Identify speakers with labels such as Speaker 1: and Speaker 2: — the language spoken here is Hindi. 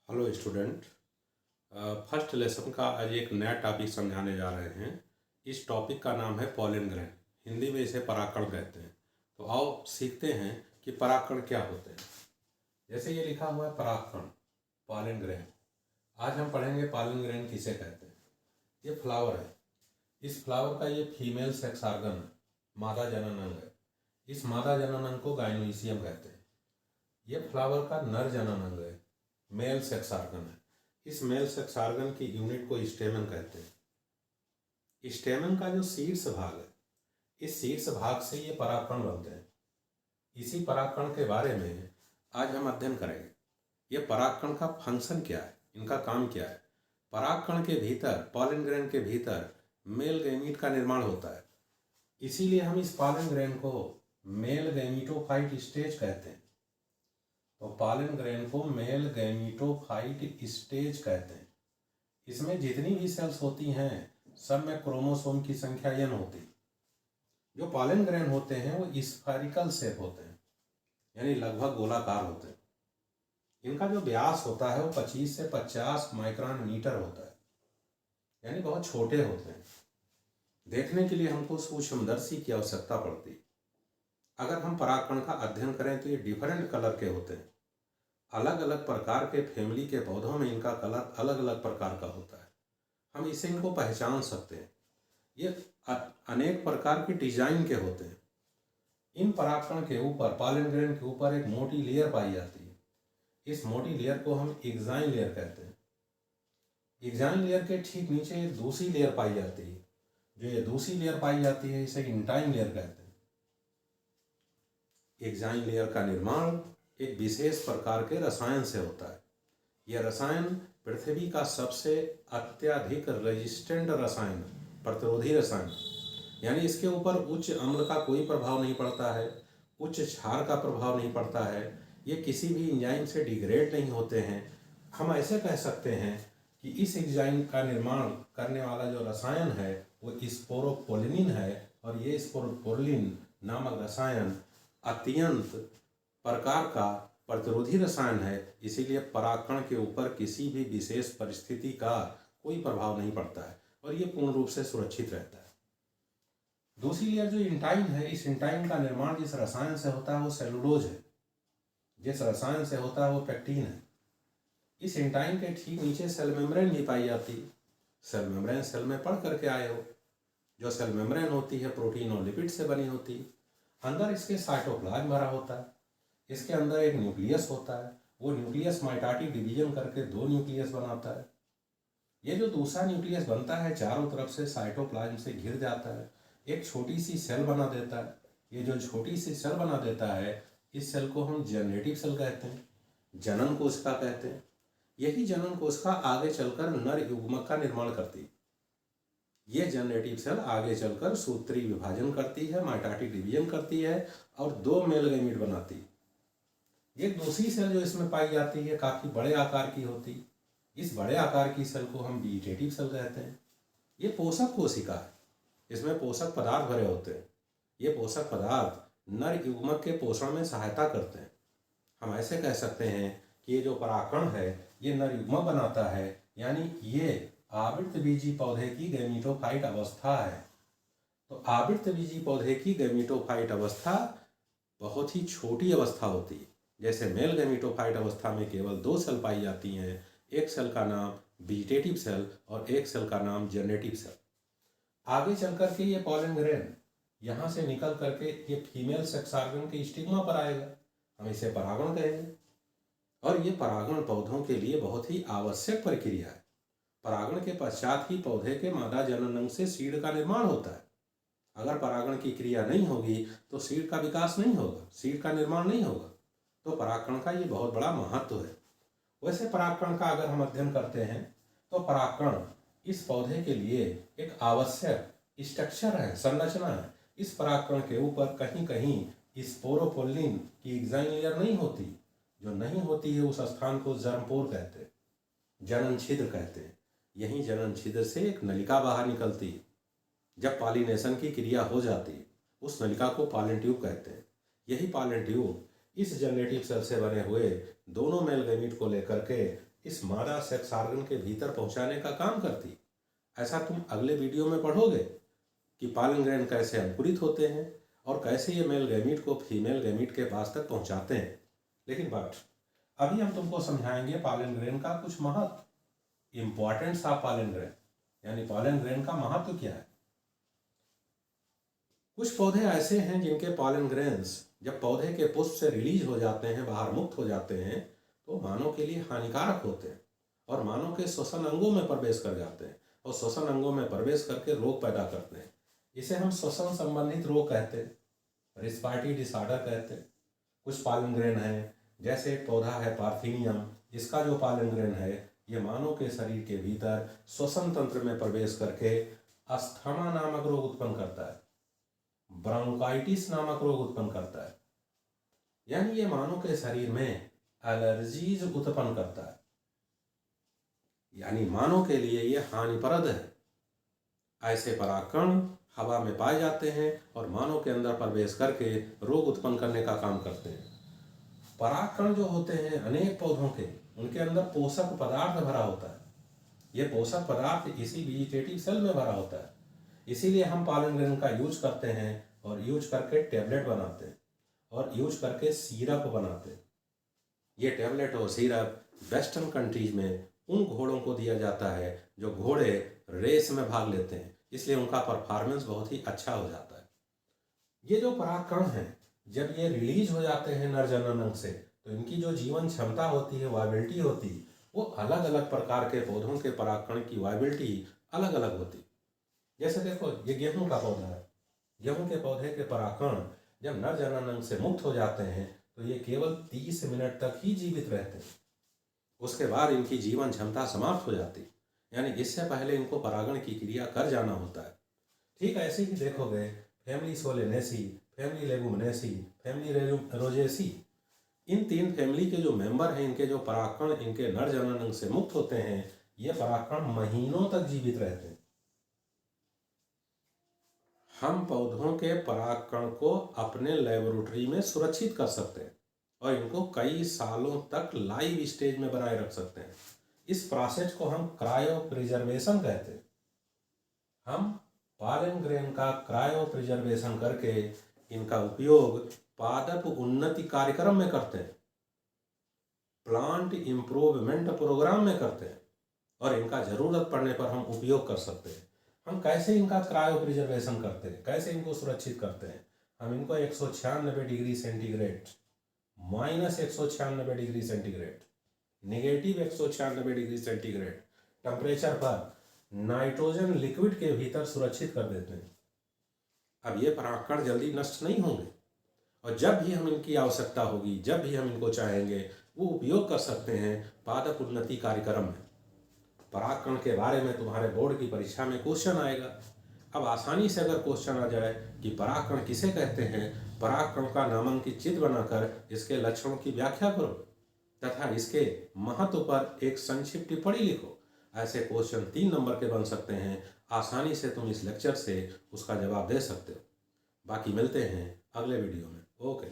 Speaker 1: Hello student. फर्स्ट लेसन का आज एक नया टॉपिक समझाने जा रहे हैं। इस टॉपिक का नाम है पॉलन ग्रेन। हिंदी में इसे परागकण कहते हैं। तो आओ सीखते हैं कि परागकण क्या होते हैं। जैसे ये लिखा हुआ है परागकण, पॉलन ग्रेन। आज हम पढ़ेंगे पॉलन ग्रेन किसे कहते हैं। ये फ्लावर है। इस फ्लावर का ये फीमेल सेक्स ऑर्गन है, मादा जनन अंग है। इस मादा जनन अंग को गाइनोइसियम कहते हैं। ये फ्लावर का नर जनन अंग है, मेल सेक्स ऑर्गन है। इस मेल सेक्स ऑर्गन की यूनिट को स्टेमन कहते हैं। स्टेमन का जो शीर्ष भाग है, इस शीर्ष भाग से ये परागकण बनते हैं। इसी परागकण के बारे में आज हम अध्ययन करेंगे। ये परागकण का फंक्शन क्या है, इनका काम क्या है। परागकण के भीतर, पॉलन ग्रेन के भीतर मेल गैमीट का निर्माण होता है। इसीलिए हम इस पॉलन ग्रेन को मेल गैमीटोफाइट स्टेज कहते हैं। तो पॉलन ग्रेन को मेल गैमीटोफाइट स्टेज कहते हैं। इसमें जितनी भी सेल्स होती हैं सब में क्रोमोसोम की संख्या n होती। जो पॉलन ग्रेन होते हैं वो स्फेरिकल शेप होते हैं, यानी लगभग गोलाकार होते हैं। इनका जो व्यास होता है वो 25 से 50 माइक्रोन मीटर होता है, यानी बहुत छोटे होते हैं। देखने के लिए हमको सूक्ष्मदर्शी की आवश्यकता पड़ती। अगर हम परागकण का अध्ययन करें तो ये डिफरेंट कलर के होते हैं। अलग अलग प्रकार के फैमिली के पौधों में इनका कलर अलग अलग प्रकार का होता है। हम इससे इनको पहचान सकते हैं। ये अनेक प्रकार के डिजाइन के होते हैं। इन परागकण के ऊपर, पॉलन ग्रेन के ऊपर एक मोटी लेयर पाई जाती है। इस मोटी लेयर को हम एक्साइन लेयर कहते हैं। एक्साइन लेयर के ठीक नीचे एक दूसरी लेयर पाई जाती है। जो ये दूसरी लेयर पाई जाती है इसे इंटाइन लेयर कहते हैं। एक्साइन लेयर का निर्माण एक विशेष प्रकार के रसायन से होता है। यह रसायन पृथ्वी का सबसे अत्यधिक रेजिस्टेंट रसायन, प्रतिरोधी रसायन, यानी इसके ऊपर उच्च अम्ल का कोई प्रभाव नहीं पड़ता है, उच्च क्षार का प्रभाव नहीं पड़ता है। ये किसी भी एंजाइम से डिग्रेड नहीं होते हैं। हम ऐसे कह सकते हैं कि इस एंजाइम का निर्माण करने वाला जो रसायन है वो स्पोरोपोलिन है, और ये स्पोरोपोलिन नामक रसायन अत्यंत प्रकार का प्रतिरोधी रसायन है। इसीलिए परागकण के ऊपर किसी भी विशेष परिस्थिति का कोई प्रभाव नहीं पड़ता है और ये पूर्ण रूप से सुरक्षित रहता है। दूसरी लेयर जो इंटाइन है, इस इंटाइन का निर्माण जिस रसायन से होता है वो सेलुलोज है। जिस रसायन से होता है वो पेक्टिन है। इस इंटाइन के ठीक नीचे सेल मेम्ब्रेन भी पाई जाती है। सेल मेम्ब्रेन सेल में पढ़ करके आए हो। जो सेल मेम्ब्रेन होती है प्रोटीन और लिपिड से बनी होती है। अंदर इसके साइटोप्लाज्म भरा होता है। इसके अंदर एक न्यूक्लियस होता है। वो न्यूक्लियस माइटोटिक डिवीजन करके 2 न्यूक्लियस बनाता है। ये जो दूसरा न्यूक्लियस बनता है चारों तरफ से साइटोप्लाज्म से घिर जाता है, एक छोटी सी सेल बना देता है। ये जो छोटी सी सेल बना देता है, इस सेल को हम जनरेटिव सेल कहते हैं, जनन कोशिका कहते हैं। यही जनन कोशिका आगे चलकर नर युग्मक का निर्माण करती है। ये जनरेटिव सेल आगे चलकर सूत्री विभाजन करती है, माइटोटिक डिवीजन करती है और 2 मेल गैमीट बनाती है। एक दूसरी सेल जो इसमें पाई जाती है काफ़ी बड़े आकार की होती है। इस बड़े आकार की सेल को हम वेजिटेटिव सेल कहते हैं। ये पोषक कोशिका है। इसमें पोषक पदार्थ भरे होते हैं। ये पोषक पदार्थ नर युग्मक के पोषण में सहायता करते हैं। हम ऐसे कह सकते हैं कि ये जो परागकण है ये नर युग्मक बनाता है, यानी ये आवृतबीजी पौधे की गैमीटोफाइट अवस्था है। तो आवृतबीजी पौधे की गैमीटोफाइट अवस्था बहुत ही छोटी अवस्था होती है। जैसे मेल गैमीटोफाइट अवस्था में केवल 2 सेल पाई जाती हैं। एक सेल का नाम वेजिटेटिव सेल और एक सेल का नाम जनरेटिव सेल। आगे चल करके ये पॉलन ग्रेन यहाँ से निकल करके ये फीमेल सेक्स ऑर्गन के स्टिग्मा पर आएगा। हम इसे परागण कहेंगे। और ये परागण पौधों के लिए बहुत ही आवश्यक प्रक्रिया है। परागण के पश्चात ही पौधे के मादा जनन अंग से सीड का निर्माण होता है। अगर परागण की क्रिया नहीं होगी तो सीड का विकास नहीं होगा, सीड का निर्माण नहीं होगा। तो परागकण का ये बहुत बड़ा महत्व है। वैसे परागकण का अगर हम अध्ययन करते हैं तो परागकण इस पौधे के लिए एक आवश्यक स्ट्रक्चर है, संरचना है। इस परागकण के ऊपर कहीं कहीं स्पोरोपोलिन की एक्साइन लेयर नहीं होती। जो नहीं होती है उस स्थान को जर्मपोर कहते हैं, जनन छिद्र कहते हैं। यहीं जनन छिद्र से एक नलिका बाहर निकलती है। जब पॉलिनेशन की क्रिया हो जाती है उस नलिका को पॉलन ट्यूब कहते हैं। यही पॉलन ट्यूब इस जनरेटिव सेल से बने हुए दोनों मेल गैमीट को लेकर के इस मादा सेक्स ऑर्गन के भीतर पहुंचाने का काम करती है। ऐसा तुम अगले वीडियो में पढ़ोगे कि पॉलन ग्रेन कैसे अंकुरित होते हैं और कैसे ये मेल गैमीट को फीमेल गैमीट के पास तक पहुंचाते हैं। लेकिन अभी हम तुमको समझाएंगे पॉलन ग्रेन का कुछ महत्व, इंपॉर्टेंस ऑफ पॉलन ग्रेन, यानी पॉलन ग्रेन का महत्व क्या है। कुछ पौधे ऐसे हैं जिनके पॉलन ग्रेन्स जब पौधे के पुष्प से रिलीज हो जाते हैं, बाहर मुक्त हो जाते हैं, तो मानव के लिए हानिकारक होते हैं और मानव के श्वसन अंगों में प्रवेश कर जाते हैं और श्वसन अंगों में प्रवेश करके रोग पैदा करते हैं। इसे हम श्वसन संबंधित रोग कहते हैं, रिस्पायरेटरी डिसऑर्डर कहते हैं। कुछ पॉलन ग्रेन है, जैसे एक पौधा है पार्थिनियम, इसका जो पॉलन ग्रेन है ये मानव के शरीर के भीतर श्वसन तंत्र में प्रवेश करके अस्थमा नामक रोग उत्पन्न करता है, ब्रोंकाइटिस नामक रोग उत्पन्न करता है, यानी ये मानव के शरीर में एलर्जीज उत्पन्न करता है, यानी मानव के लिए ये हानिप्रद है। ऐसे परागकण हवा में पाए जाते हैं और मानव के अंदर प्रवेश करके रोग उत्पन्न करने का काम करते हैं। परागकण जो होते हैं अनेक पौधों के, उनके अंदर पोषक पदार्थ भरा होता है। ये पोषक पदार्थ इसी वेजिटेटिव सेल में भरा होता है, इसीलिए हम पॉलन ग्रेन का यूज करते हैं और यूज करके टैबलेट बनाते हैं और यूज करके सिरप बनाते हैं। ये टैबलेट और सिरप वेस्टर्न कंट्रीज में उन घोड़ों को दिया जाता है जो घोड़े रेस में भाग लेते हैं, इसलिए उनका परफॉर्मेंस बहुत ही अच्छा हो जाता है। ये जो परागकण हैं जब ये रिलीज हो जाते हैं नर जनन अंग से, तो इनकी जो जीवन क्षमता होती है, वायबिलिटी होती है, वो अलग अलग प्रकार के पौधों के परागकण की वायबिलिटी अलग अलग होती। जैसे देखो ये गेहूं का पौधा है, गेहूं के पौधे के परागकण जब नर जनन अंग से मुक्त हो जाते हैं तो ये केवल 30 मिनट तक ही जीवित रहते हैं, उसके बाद इनकी जीवन क्षमता समाप्त हो जाती, यानी इससे पहले इनको परागण की क्रिया कर जाना होता है। ठीक ऐसे ही देखोगे family Solanaceae, family Leguminosae, family Rosaceae, इन 3 फैमिली के जो मेंबर हैं, इनके जो परागकण इनके नर जनन अंग से मुक्त होते हैं, ये परागकण महीनों तक जीवित रहते हैं। हम पौधों के परागकण को अपने लेबोरेटरी में सुरक्षित कर सकते हैं और इनको कई सालों तक लाइव स्टेज में बनाए रख सकते हैं। इस प्रोसेस को हम क्रायो प्रिजर्वेशन कहते हैं। हम पॉलन ग्रेन का क्रायो प्रिजर्वेशन करके इनका उपयोग पादप उन्नति कार्यक्रम में करते हैं, प्लांट इम्प्रूवमेंट प्रोग्राम में करते हैं और इनका जरूरत पड़ने पर हम उपयोग कर सकते हैं। हम कैसे इनका क्रायो प्रिजर्वेशन करते हैं, कैसे इनको सुरक्षित करते हैं? हम इनको 196 degree centigrade, -196 degree centigrade, -196 degree centigrade temperature पर नाइट्रोजन लिक्विड के भीतर सुरक्षित कर देते हैं। अब ये परागकण जल्दी नष्ट नहीं होंगे और जब भी हम इनकी आवश्यकता होगी, जब भी हम इनको चाहेंगे, वो उपयोग कर सकते हैं पादप उन्नति कार्यक्रम में। परागकण के बारे में तुम्हारे बोर्ड की परीक्षा में क्वेश्चन आएगा। अब आसानी से अगर क्वेश्चन आ जाए कि परागकण किसे कहते हैं, परागकण का नामांकित चित्र बनाकर इसके लक्षणों की व्याख्या करो तथा इसके महत्व पर एक संक्षिप्त टिप्पणी लिखो। ऐसे क्वेश्चन 3 नंबर के बन सकते हैं। आसानी से तुम इस लेक्चर से उसका जवाब दे सकते हो। बाकी मिलते हैं अगले वीडियो में। ओके।